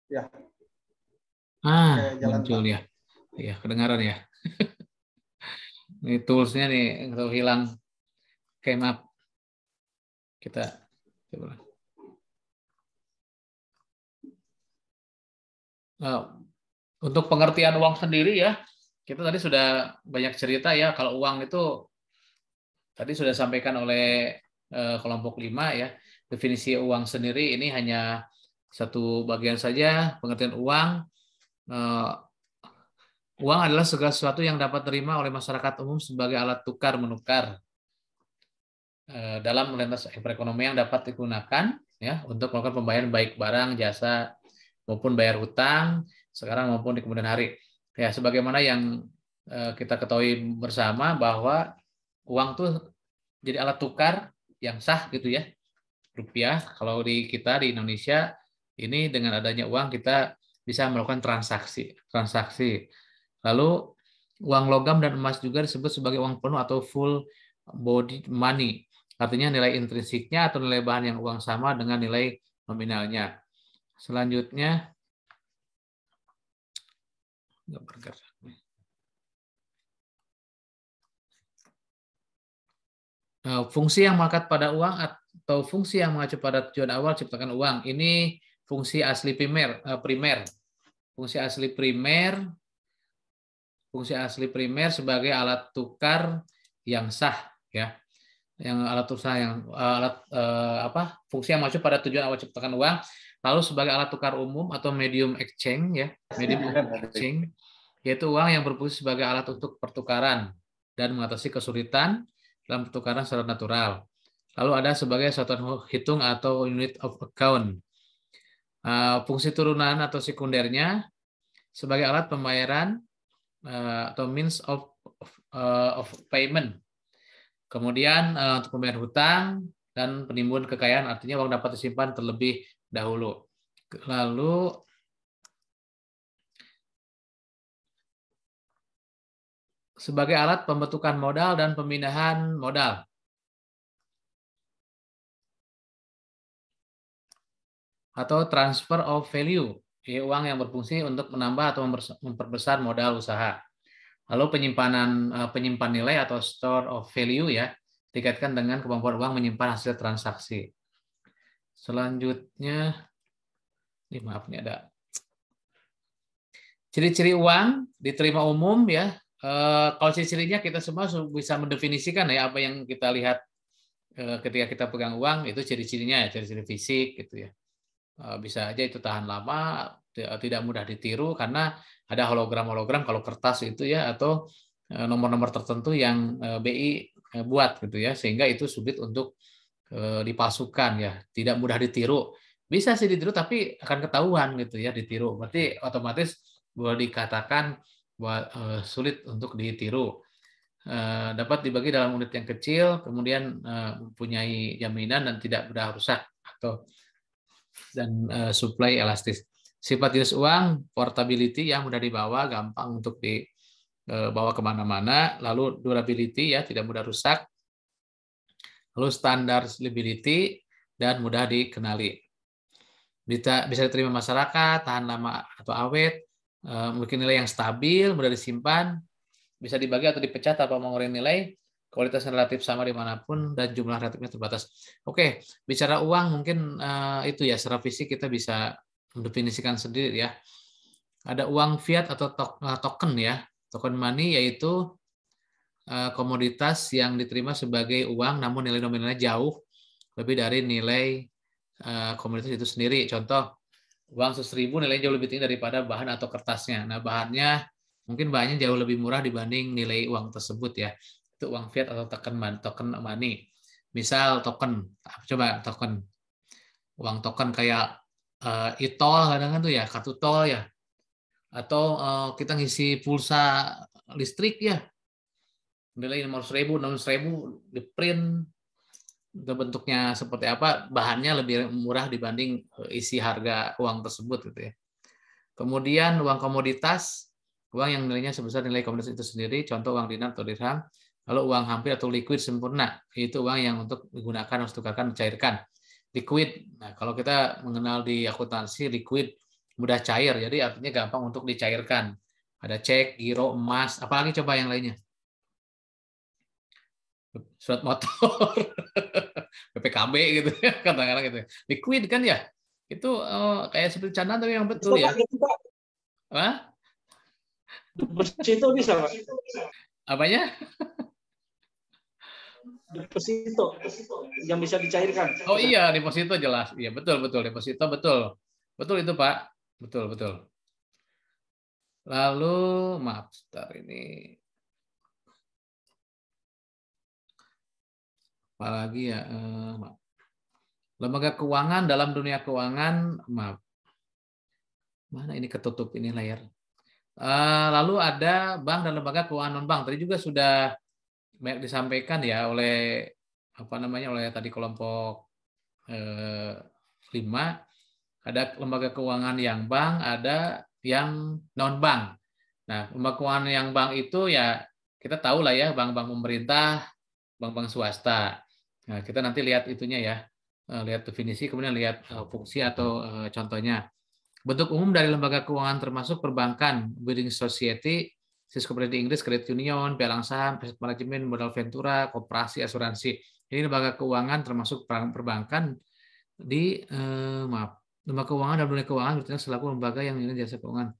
Ya, Ah, kayak jalan muncul Pak. ya. Iya, kedengaran ya. Ini toolsnya nih, kalau hilang, oke maaf. Kita coba. Nah, untuk pengertian uang sendiri ya, kita tadi sudah banyak cerita ya. Kalau uang itu tadi sudah sampaikan oleh kelompok 5 ya. Definisi uang sendiri ini hanya satu bagian saja pengertian uang. Eh, Uang adalah segala sesuatu yang dapat diterima oleh masyarakat umum sebagai alat tukar menukar dalam lintas perekonomian yang dapat digunakan ya untuk melakukan pembayaran baik barang, jasa maupun bayar hutang sekarang maupun di kemudian hari. Ya, sebagaimana yang kita ketahui bersama bahwa uang tuh jadi alat tukar yang sah gitu ya. Rupiah kalau di kita di Indonesia ini dengan adanya uang kita bisa melakukan transaksi. Lalu uang logam dan emas juga disebut sebagai uang penuh atau full body money. Artinya nilai intrinsiknya atau nilai bahan yang uang sama dengan nilai nominalnya. Selanjutnya, fungsi yang melekat pada uang atau fungsi yang mengacu pada tujuan awal ciptakan uang. Ini fungsi asli primer. Fungsi asli primer sebagai alat tukar yang sah ya. Yang alat tukar yang fungsi yang mengacu pada tujuan awal ciptakan uang, lalu sebagai alat tukar umum atau medium exchange ya, medium of exchange, yaitu uang yang berfungsi sebagai alat untuk pertukaran dan mengatasi kesulitan dalam pertukaran secara natural. Lalu ada sebagai satuan hitung atau unit of account. Fungsi turunan atau sekundernya sebagai alat pembayaran atau means of payment. Kemudian untuk pembayaran hutang dan penimbunan kekayaan, artinya uang dapat disimpan terlebih dahulu. Lalu sebagai alat pembentukan modal dan pemindahan modal. Atau transfer of value, uang yang berfungsi untuk menambah atau memperbesar modal usaha. Lalu penyimpan nilai atau store of value ya, dikaitkan dengan kemampuan uang menyimpan hasil transaksi. Selanjutnya, maaf ini ada ciri-ciri uang diterima umum ya. Kalau ciri-cirinya kita semua bisa mendefinisikan ya apa yang kita lihat ketika kita pegang uang itu ciri-cirinya ya, ciri-ciri fisik gitu ya. Bisa aja itu tahan lama, tidak mudah ditiru karena ada hologram-hologram kalau kertas itu ya, atau nomor-nomor tertentu yang BI buat gitu ya, sehingga itu sulit untuk dipalsukan ya, tidak mudah ditiru. Bisa sih ditiru tapi akan ketahuan gitu ya ditiru. Berarti otomatis boleh dikatakan bahwa sulit untuk ditiru. Dapat dibagi dalam unit yang kecil, kemudian mempunyai jaminan dan tidak mudah rusak atau dan supply elastis. Sifat jenis uang, portability yang mudah dibawa, gampang untuk dibawa kemana-mana. Lalu durability ya, tidak mudah rusak. Lalu standar stability dan mudah dikenali. Bisa diterima masyarakat, tahan lama atau awet, memiliki nilai yang stabil, mudah disimpan, bisa dibagi atau dipecah tanpa mengurangi nilai, kualitasnya relatif sama dimanapun, dan jumlah relatifnya terbatas. Oke, bicara uang mungkin itu ya, secara fisik kita bisa mendefinisikan sendiri ya. Ada uang fiat atau token ya, token money yaitu komoditas yang diterima sebagai uang namun nilai nominalnya jauh lebih dari nilai komoditas itu sendiri. Contoh, uang 1.000 nilainya jauh lebih tinggi daripada bahan atau kertasnya. Nah, bahannya mungkin bahannya jauh lebih murah dibanding nilai uang tersebut ya. Itu uang fiat atau token money. Misal token, coba token. Uang token kayak e-tol kadang-kadang tuh ya, kartu tol ya. Atau kita ngisi pulsa listrik ya. Nilai 500.000, 600.000 di print, bentuknya seperti apa, bahannya lebih murah dibanding isi harga uang tersebut gitu ya. Kemudian uang komoditas, uang yang nilainya sebesar nilai komoditas itu sendiri, contoh uang dinar atau dirham. Lalu uang hampir atau liquid sempurna, itu uang yang untuk digunakan, harus tukarkan, dicairkan. Liquid, nah kalau kita mengenal di akuntansi, liquid mudah cair, jadi artinya gampang untuk dicairkan. Ada cek, giro, emas, apalagi coba yang lainnya. Surat motor, PPKB gitu ya, katakanlah gitu. Liquid kan ya, itu kayak seperti candaan tapi yang betul ya. Hah? Deposito bisa, Pak? Apanya? Deposito yang bisa dicairkan. Oh iya, deposito jelas. Iya, betul betul deposito betul. Betul itu, Pak. Betul betul. Lalu maaf, sebentar ini. Apalagi ya, maaf. Lembaga keuangan dalam dunia keuangan, maaf. Mana ini ketutup ini layar. Lalu ada bank dan lembaga keuangan non bank. Tadi juga sudah banyak disampaikan ya oleh apa namanya oleh tadi kelompok 5. Ada lembaga keuangan yang bank, ada yang non bank. Nah, lembaga keuangan yang bank itu ya kita tahu lah ya, bank-bank pemerintah, bank-bank swasta. Nah, kita nanti lihat itunya ya, lihat definisi, kemudian lihat fungsi atau contohnya. Bentuk umum dari lembaga keuangan termasuk perbankan, building society, Cisco di Inggris, credit union, pialang saham, aset manajemen, modal ventura, koperasi, asuransi. Ini lembaga keuangan termasuk perbankan di maaf, lembaga keuangan dan dunia keuangan bertindak selaku lembaga yang ini jasa keuangan.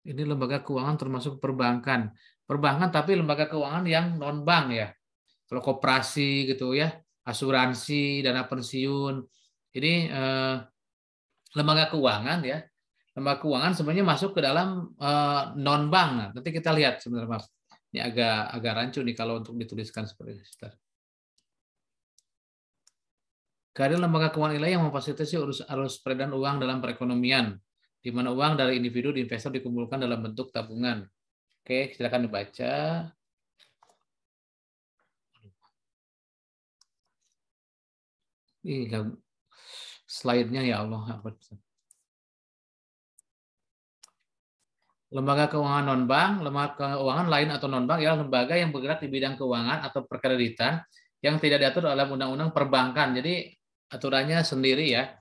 Ini lembaga keuangan termasuk perbankan. Perbankan tapi lembaga keuangan yang non bank ya. Kalau koperasi gitu ya, asuransi, dana pensiun. Jadi lembaga keuangan ya. Lembaga keuangan sebenarnya masuk ke dalam non bank. Nah, nanti kita lihat sebenarnya Mas. Ini agak rancu nih kalau untuk dituliskan seperti ini. Kehadiran lembaga keuangan ilahi yang memfasilitasi arus peredaran uang dalam perekonomian, di mana uang dari individu di investor dikumpulkan dalam bentuk tabungan. Oke, silakan dibaca. Slide-nya ya Allah. Lembaga keuangan non-bank, lembaga keuangan lain atau non-bank ialah lembaga yang bergerak di bidang keuangan atau perkreditan yang tidak diatur dalam undang-undang perbankan. Jadi aturannya sendiri ya,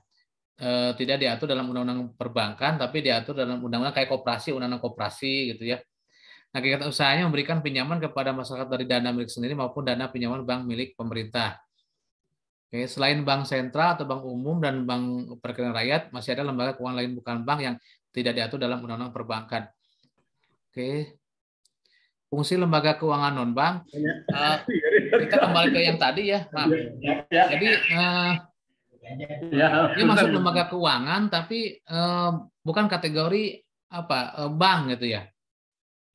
tidak diatur dalam undang-undang perbankan, tapi diatur dalam undang-undang kayak koperasi, undang-undang koperasi gitu ya. Nah, kegiatan usahanya memberikan pinjaman kepada masyarakat dari dana milik sendiri maupun dana pinjaman bank milik pemerintah. Oke, selain bank sentral atau bank umum dan bank perkreditan rakyat, masih ada lembaga keuangan lain bukan bank yang tidak diatur dalam undang-undang perbankan. Oke. Fungsi lembaga keuangan non bank. Kita kembali ke yang tadi ya, maaf. Jadi dia masuk lembaga keuangan tapi bukan kategori apa bank gitu ya.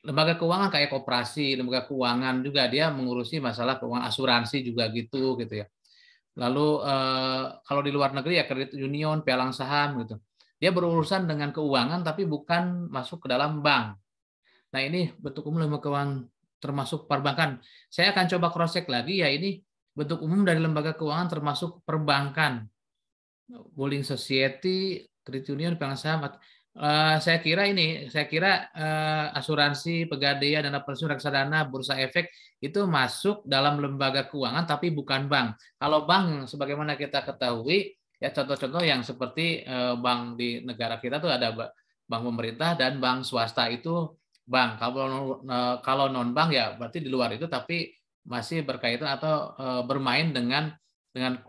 Lembaga keuangan kayak koperasi, lembaga keuangan juga dia mengurusi masalah keuangan, asuransi juga gitu ya. Lalu kalau di luar negeri ya kredit union, pialang saham gitu. Dia berurusan dengan keuangan tapi bukan masuk ke dalam bank. Nah, ini bentuk umum lembaga keuangan termasuk perbankan. Saya akan coba cross check lagi ya, ini bentuk umum dari lembaga keuangan termasuk perbankan. Building society, credit union, pialang saham. Saya kira asuransi, pegadaian, dana pensiun, reksadana, bursa efek itu masuk dalam lembaga keuangan tapi bukan bank. Kalau bank sebagaimana kita ketahui ya contoh-contoh yang seperti bank di negara kita tuh ada bank pemerintah dan bank swasta itu bank. Kalau non bank ya berarti di luar itu tapi masih berkaitan atau bermain dengan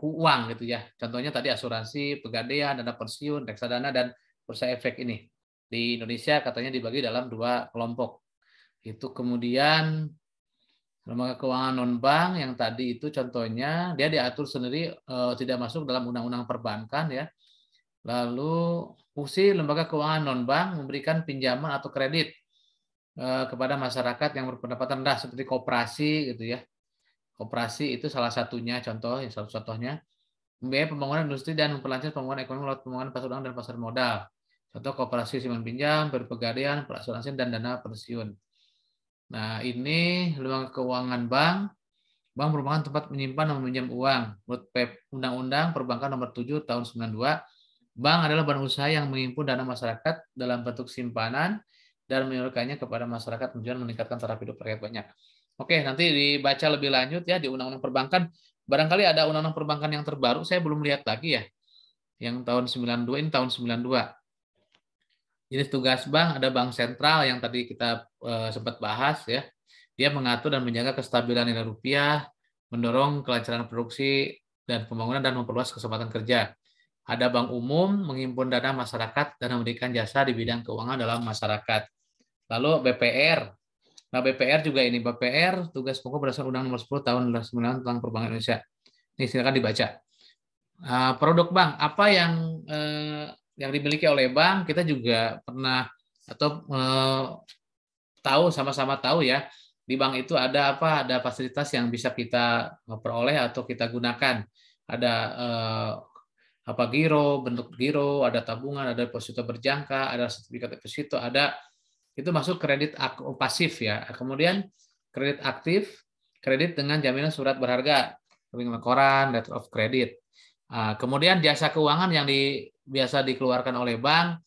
uang gitu ya. Contohnya tadi asuransi, pegadaian, dana pensiun, reksadana dan bursa efek ini. Di Indonesia katanya dibagi dalam 2 kelompok. Itu kemudian lembaga keuangan non bank yang tadi itu contohnya dia diatur sendiri tidak masuk dalam undang-undang perbankan ya. Lalu fungsi lembaga keuangan non bank memberikan pinjaman atau kredit kepada masyarakat yang berpendapatan rendah seperti koperasi gitu ya. Koperasi itu salah satunya contohnya membiayai pembangunan industri dan memperlancar pembangunan ekonomi melalui pembangunan pasar uang dan pasar modal. Contoh koperasi simpan pinjam, pegadaian, perasuransian dan dana pensiun. Nah, ini lembaga keuangan bank. Bank merupakan tempat menyimpan dan meminjam uang. Menurut Undang-Undang Perbankan Nomor 7 Tahun 92, bank adalah badan usaha yang menghimpun dana masyarakat dalam bentuk simpanan dan menyalurkannya kepada masyarakat tujuan meningkatkan taraf hidup rakyat banyak. Oke, nanti dibaca lebih lanjut ya di Undang-Undang Perbankan. Barangkali ada Undang-Undang Perbankan yang terbaru, saya belum lihat lagi ya. Yang tahun 92, ini tahun 92. Jenis tugas bank, ada bank sentral yang tadi kita sempat bahas ya. Dia mengatur dan menjaga kestabilan nilai rupiah, mendorong kelancaran produksi dan pembangunan dan memperluas kesempatan kerja. Ada bank umum, menghimpun dana masyarakat dan memberikan jasa di bidang keuangan dalam masyarakat. Lalu BPR. Nah, BPR juga ini. BPR tugas pokok berdasarkan Undang Nomor 10 Tahun 2009 tentang Perbankan Indonesia. Ini silakan dibaca. Produk bank, apa yang dimiliki oleh bank, kita juga pernah atau tahu, sama-sama tahu ya, di bank itu ada apa? Ada fasilitas yang bisa kita peroleh atau kita gunakan. Ada apa, giro, bentuk giro, ada tabungan, ada deposito berjangka, ada sertifikat deposito, ada itu masuk kredit pasif ya. Kemudian kredit aktif, kredit dengan jaminan surat berharga, koran, letter of credit. Kemudian jasa keuangan yang biasa dikeluarkan oleh bank,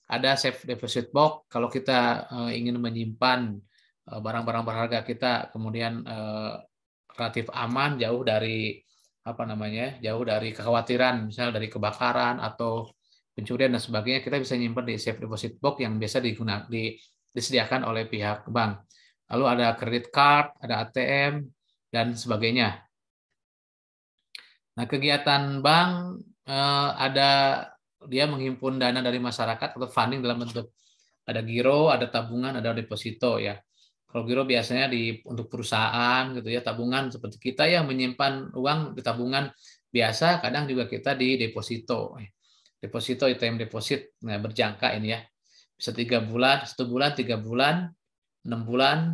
ada safe deposit box kalau kita ingin menyimpan barang-barang berharga kita, kemudian relatif aman, jauh dari jauh dari kekhawatiran, misalnya dari kebakaran atau pencurian dan sebagainya, kita bisa nyimpan di safe deposit box yang biasa disediakan oleh pihak bank. Lalu ada credit card, ada ATM dan sebagainya. Nah, kegiatan bank ada dia menghimpun dana dari masyarakat atau funding dalam bentuk ada giro, ada tabungan, ada deposito ya. Kalau giro biasanya untuk perusahaan gitu ya, tabungan seperti kita yang menyimpan uang di tabungan biasa, kadang juga kita di deposito. Deposito ATM deposit, nah berjangka ini ya. Bisa 3 bulan, 1 bulan, 3 bulan, 6 bulan,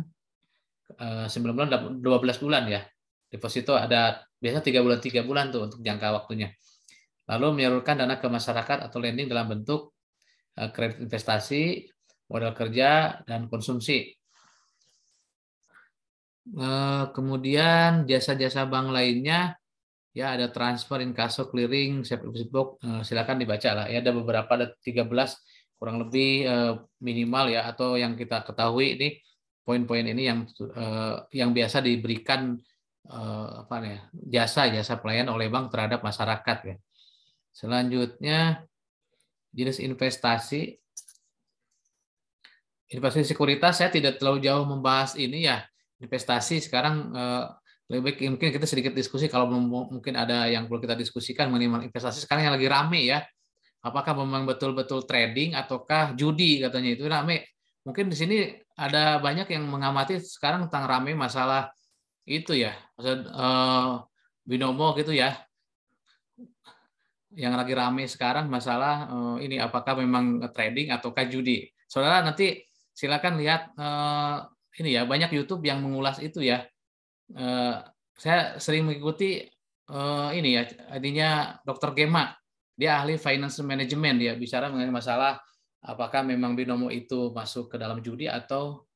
9 bulan, 12 bulan ya. Deposito ada biasa 3 bulan 3 bulan tuh untuk jangka waktunya. Lalu menyalurkan dana ke masyarakat atau lending dalam bentuk kredit investasi, modal kerja dan konsumsi. Kemudian jasa-jasa bank lainnya ya, ada transfer, inkaso, clearing, safe deposit box, silakan dibaca lah. Ya, ada beberapa, ada 13 kurang lebih minimal ya, atau yang kita ketahui ini poin-poin ini yang biasa diberikan jasa pelayanan oleh bank terhadap masyarakat ya. Selanjutnya jenis investasi. Investasi sekuritas saya tidak terlalu jauh membahas ini ya. Investasi sekarang lebih baik mungkin kita sedikit diskusi kalau mungkin ada yang perlu kita diskusikan mengenai investasi sekarang yang lagi rame ya. Apakah memang betul-betul trading ataukah judi, katanya itu rame. Mungkin di sini ada banyak yang mengamati sekarang tentang rame masalah itu ya, binomo gitu ya. Yang lagi rame sekarang masalah ini apakah memang trading ataukah judi. Saudara nanti silakan lihat ini ya, banyak YouTube yang mengulas itu ya. Saya sering mengikuti ini ya, artinya Dr. Gema, dia ahli finance management, dia bicara mengenai masalah apakah memang binomo itu masuk ke dalam judi atau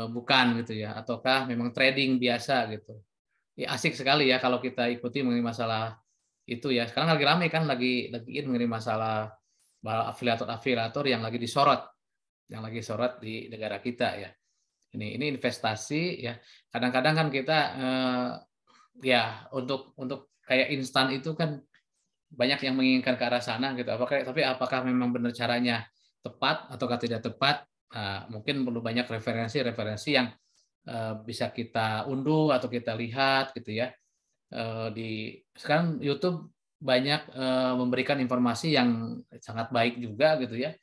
bukan gitu ya, ataukah memang trading biasa gitu. Ya, asik sekali ya kalau kita ikuti mengenai masalah itu ya. Sekarang lagi ramai kan, lagi mengenai masalah afiliator yang lagi disorot di negara kita ya. Ini investasi ya. Kadang-kadang kan kita ya untuk kayak instan itu kan banyak yang menginginkan ke arah sana gitu. Tapi apakah memang benar caranya tepat ataukah tidak tepat? Nah, mungkin perlu banyak referensi yang bisa kita unduh atau kita lihat gitu ya. Sekarang YouTube banyak memberikan informasi yang sangat baik juga gitu ya,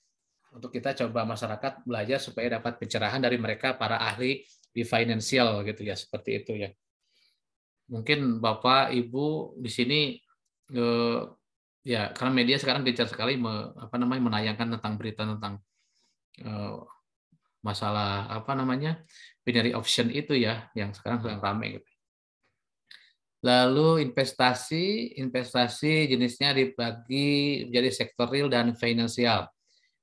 untuk kita coba masyarakat belajar supaya dapat pencerahan dari mereka para ahli di financial gitu ya, seperti itu ya. Mungkin Bapak Ibu di sini ya, karena media sekarang gencar sekali menayangkan tentang berita tentang masalah binary option itu ya, yang sekarang sedang ramai gitu. Lalu investasi jenisnya dibagi menjadi sektor real dan finansial.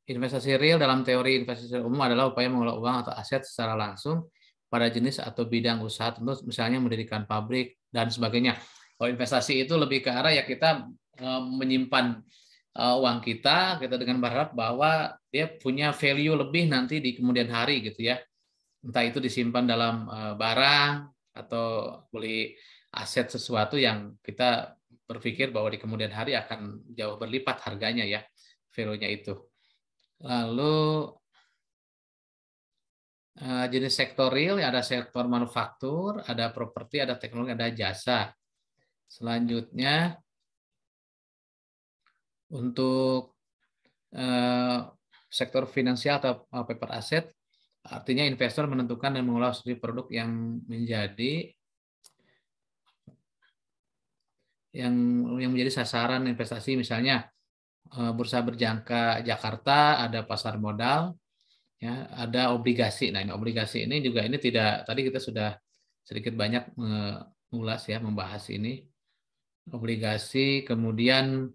Investasi real dalam teori investasi umum adalah upaya mengelola uang atau aset secara langsung pada jenis atau bidang usaha tertentu, misalnya mendirikan pabrik dan sebagainya. Kalau investasi itu lebih ke arah ya kita menyimpan uang kita dengan berharap bahwa dia punya value lebih nanti di kemudian hari gitu ya. Entah itu disimpan dalam barang atau beli aset sesuatu yang kita berpikir bahwa di kemudian hari akan jauh berlipat harganya ya, value-nya itu. Lalu jenis sektor real, ada sektor manufaktur, ada properti, ada teknologi, ada jasa. Selanjutnya untuk sektor finansial atau paper asset, artinya investor menentukan dan mengolah studi produk yang menjadi sasaran investasi, misalnya bursa berjangka Jakarta, ada pasar modal, ya, ada obligasi. Nah, ini obligasi ini juga tidak, tadi kita sudah sedikit banyak mengulas ya, membahas ini obligasi. Kemudian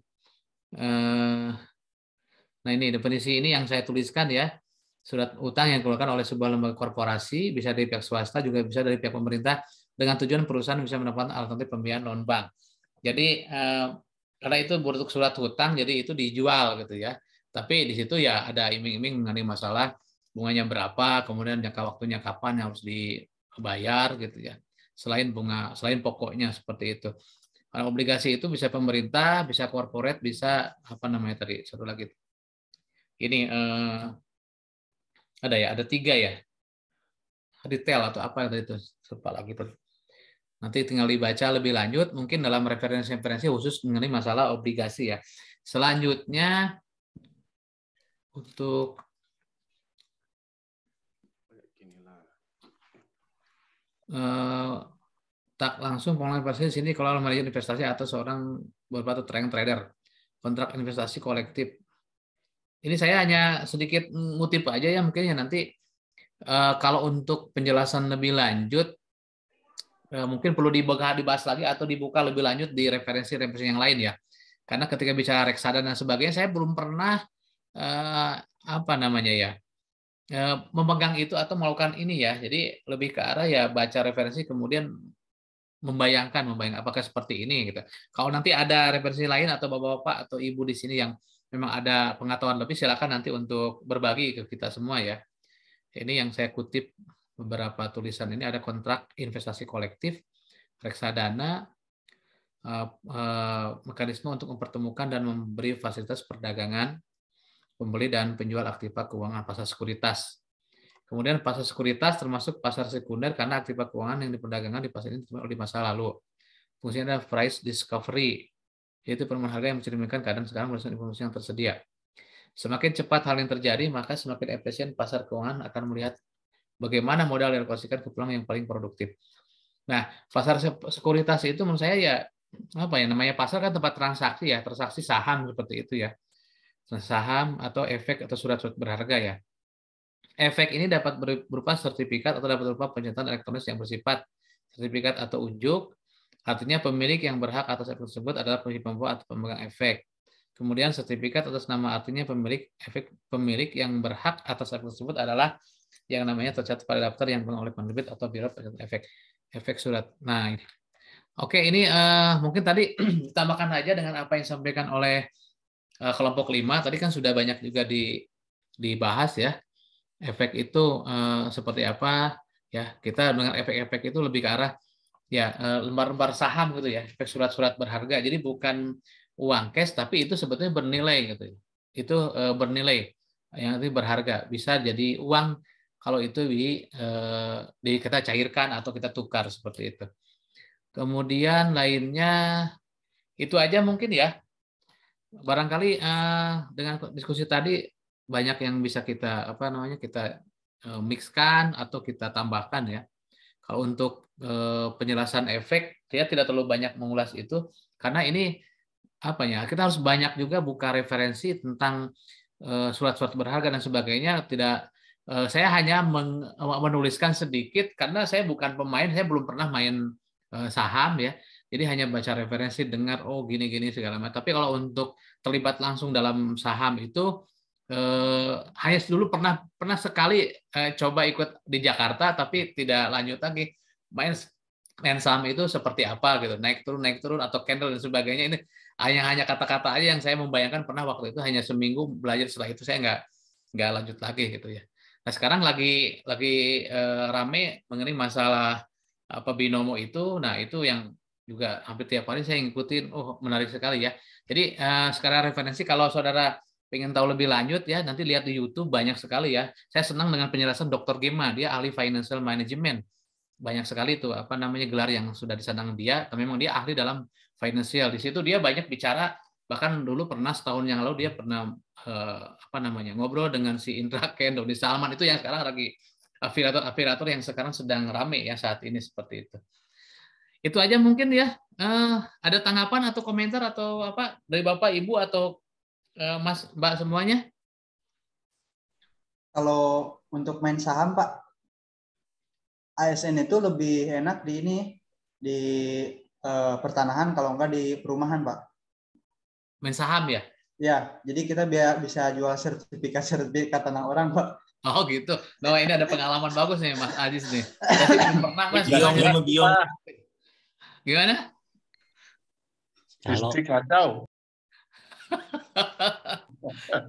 nah ini definisi ini yang saya tuliskan ya, surat utang yang dikeluarkan oleh sebuah lembaga korporasi, bisa dari pihak swasta, juga bisa dari pihak pemerintah, dengan tujuan perusahaan bisa mendapatkan alternatif pembiayaan non bank. Jadi karena itu bentuk surat hutang, jadi itu dijual gitu ya. Tapi di situ ya ada iming-iming mengenai masalah bunganya berapa, kemudian jangka waktunya kapan yang harus dibayar gitu ya. Selain bunga, selain pokoknya seperti itu. Kalau obligasi itu bisa pemerintah, bisa corporate, bisa apa namanya tadi satu lagi. Ini ada 3 ya. Detail atau apa itu lupa lagi tuh. Nanti tinggal dibaca lebih lanjut, mungkin dalam referensi-referensi khusus mengenai masalah obligasi ya. Selanjutnya untuk tak langsung pengelolaan investasi di sini kalau manajer investasi atau seorang beberapa trader, kontrak investasi kolektif. Ini saya hanya sedikit ngutip aja ya, mungkin ya nanti kalau untuk penjelasan lebih lanjut mungkin perlu dibahas lagi atau dibuka lebih lanjut di referensi-referensi yang lain ya. Karena ketika bicara reksadana dan sebagainya, saya belum pernah apa namanya ya memegang itu atau melakukan ini ya. Jadi lebih ke arah ya baca referensi kemudian membayangkan apakah seperti ini gitu. Kalau nanti ada referensi lain atau bapak-bapak atau ibu di sini yang memang ada pengetahuan lebih, silakan nanti untuk berbagi ke kita semua ya. Ini yang saya kutip beberapa tulisan ini, ada kontrak investasi kolektif, reksadana, mekanisme untuk mempertemukan dan memberi fasilitas perdagangan, pembeli dan penjual aktiva keuangan, pasar sekuritas. Kemudian pasar sekuritas termasuk pasar sekunder karena aktiva keuangan yang diperdagangkan di pasar ini di masa lalu. Fungsinya adalah price discovery, yaitu penemuan harga yang mencerminkan keadaan sekarang berdasarkan informasi yang tersedia. Semakin cepat hal yang terjadi, maka semakin efisien pasar keuangan akan melihat bagaimana modal dialokasikan ke peluang yang paling produktif. Nah, pasar sekuritas itu menurut saya ya apa ya namanya, pasar kan tempat transaksi ya, transaksi saham seperti itu ya. Saham atau efek atau surat-surat berharga ya. Efek ini dapat berupa sertifikat atau dapat berupa penyertaan elektronik yang bersifat sertifikat atau unjuk. Artinya pemilik yang berhak atas efek tersebut adalah pembawa atau pemegang efek. Kemudian sertifikat atas nama, artinya pemilik yang berhak atas efek tersebut adalah yang namanya tercatat pada daftar yang oleh penerbit atau biro efek surat. Nah, ini. Oke, ini mungkin tadi ditambahkan aja dengan apa yang disampaikan oleh kelompok 5. Tadi kan sudah banyak juga dibahas ya. Efek itu seperti apa ya, kita dengan efek-efek itu lebih ke arah ya lembar-lembar saham gitu ya, efek surat-surat berharga, jadi bukan uang cash tapi itu sebetulnya bernilai gitu, itu bernilai yang nanti berharga, bisa jadi uang kalau itu kita cairkan atau kita tukar seperti itu. Kemudian lainnya itu aja mungkin ya, barangkali dengan diskusi tadi banyak yang bisa kita kita mixkan atau kita tambahkan ya. Kalau untuk penjelasan efek, saya tidak terlalu banyak mengulas itu karena ini kita harus banyak juga buka referensi tentang surat-surat berharga dan sebagainya. Saya hanya menuliskan sedikit karena saya bukan pemain, saya belum pernah main saham ya. Jadi hanya baca referensi, dengar gini-gini segala macam. Tapi kalau untuk terlibat langsung dalam saham itu hanya dulu pernah sekali coba ikut di Jakarta, tapi tidak lanjut lagi. Main saham itu seperti apa gitu, naik turun atau candle dan sebagainya. Ini hanya kata-kata aja yang saya membayangkan, pernah waktu itu hanya seminggu belajar, setelah itu saya nggak lanjut lagi gitu ya. Nah sekarang lagi rame mengenai masalah binomo itu. Nah itu yang juga hampir tiap hari saya ngikutin, menarik sekali ya. Jadi sekarang referensi, kalau saudara pengen tahu lebih lanjut ya, nanti lihat di YouTube banyak sekali ya. Saya senang dengan penjelasan Dr. Gema, dia ahli financial management. Banyak sekali itu apa namanya gelar yang sudah disandang dia, tapi memang dia ahli dalam financial. Di situ dia banyak bicara, bahkan dulu pernah setahun yang lalu dia pernah apa namanya ngobrol dengan si Indra Ken, Doni Salman itu yang sekarang lagi afiliator yang sekarang sedang rame ya saat ini seperti itu. Itu aja mungkin ya. Ada tanggapan atau komentar atau apa dari Bapak, Ibu atau Mas, Mbak semuanya? Kalau untuk main saham, Pak, ASN itu lebih enak di ini, di pertanahan kalau enggak di perumahan, Pak. Main saham ya? Ya, jadi kita bisa jual sertifikat tanah orang, Pak. Oh gitu. Nah, ini ada pengalaman bagus nih Mas Adis nih. Pernah Mas. Biong. Gimana? Listrik kacau.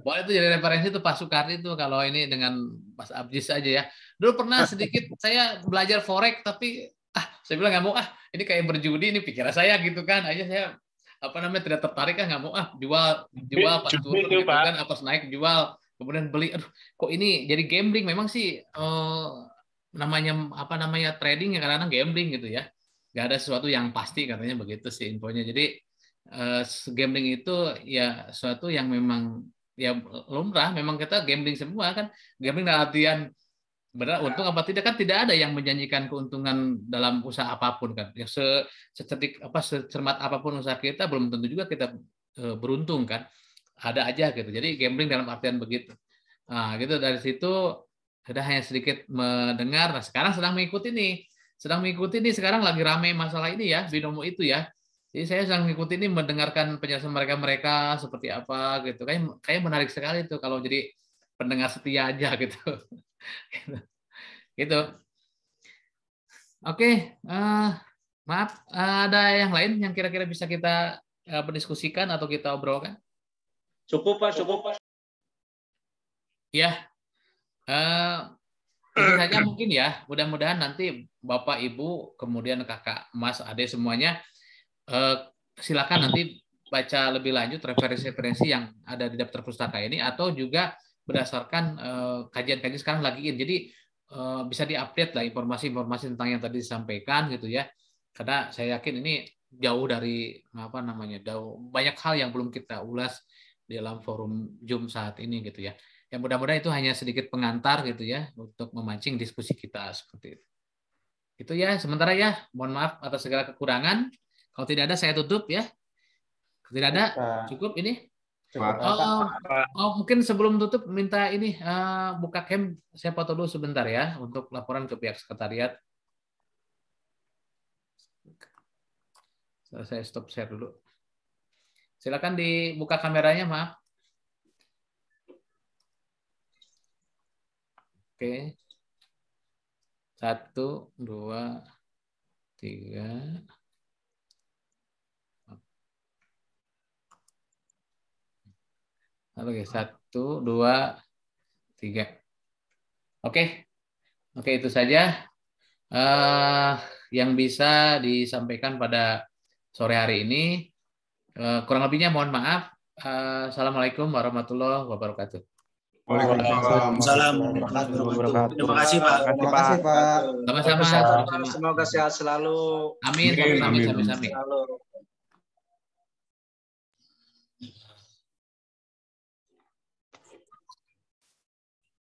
Boleh itu jadi referensi tuh Pak Sukardi tuh kalau ini dengan Mas Abdis aja ya. Dulu pernah sedikit saya belajar forex tapi saya bilang nggak mau ini kayak berjudi ini pikiran saya gitu kan aja saya apa namanya tidak tertarik nggak mau jual pas turun gitu kan pas naik jual kemudian beli kok ini jadi gambling memang sih namanya apa namanya trading ya kadang-kadang gambling gitu ya nggak ada sesuatu yang pasti katanya begitu sih infonya jadi gambling itu ya sesuatu yang memang ya lumrah memang kita gambling semua kan gambling dalam artian benar untung apa tidak kan tidak ada yang menjanjikan keuntungan dalam usaha apapun kan yang secermat apapun usaha kita belum tentu juga kita beruntung kan ada aja gitu jadi gambling dalam artian begitu nah gitu dari situ sudah hanya sedikit mendengar nah sekarang sedang mengikuti nih sekarang lagi ramai masalah ini ya binomo itu ya. Jadi saya sedang mengikuti ini mendengarkan penjelasan mereka seperti apa gitu. Kayak menarik sekali tuh kalau jadi pendengar setia aja gitu. Gitu. Oke, maaf ada yang lain yang kira-kira bisa kita berdiskusikan atau kita obrolkan? Cukup Pak. Ya. Itu saja mungkin ya. Mudah-mudahan nanti Bapak, Ibu, kemudian Kakak, Mas, Ade semuanya silakan nanti baca lebih lanjut referensi-referensi yang ada di daftar pustaka ini atau juga berdasarkan kajian-kajian sekarang lagi jadi bisa diupdate lah informasi-informasi tentang yang tadi disampaikan gitu ya karena saya yakin ini jauh dari apa namanya jauh banyak hal yang belum kita ulas di dalam forum Zoom saat ini gitu ya yang mudah-mudahan itu hanya sedikit pengantar gitu ya untuk memancing diskusi kita seperti itu ya sementara ya mohon maaf atas segala kekurangan. Kalau tidak ada, saya tutup ya. Tidak ada, cukup ini. Mungkin sebelum tutup, minta ini buka cam. Saya foto dulu sebentar ya untuk laporan ke pihak sekretariat. Saya stop share dulu. Silakan dibuka kameranya, maaf. Oke. 1, 2, 3. Oke, 1, 2, 3. Oke, itu saja yang bisa disampaikan pada sore hari ini. Kurang lebihnya mohon maaf. Assalamualaikum warahmatullahi wabarakatuh. Waalaikumsalam warahmatullahi wabarakatuh. Terima kasih Pak. Terima kasih Pak. Sama-sama. Semoga sehat selalu. Amin. Sampai.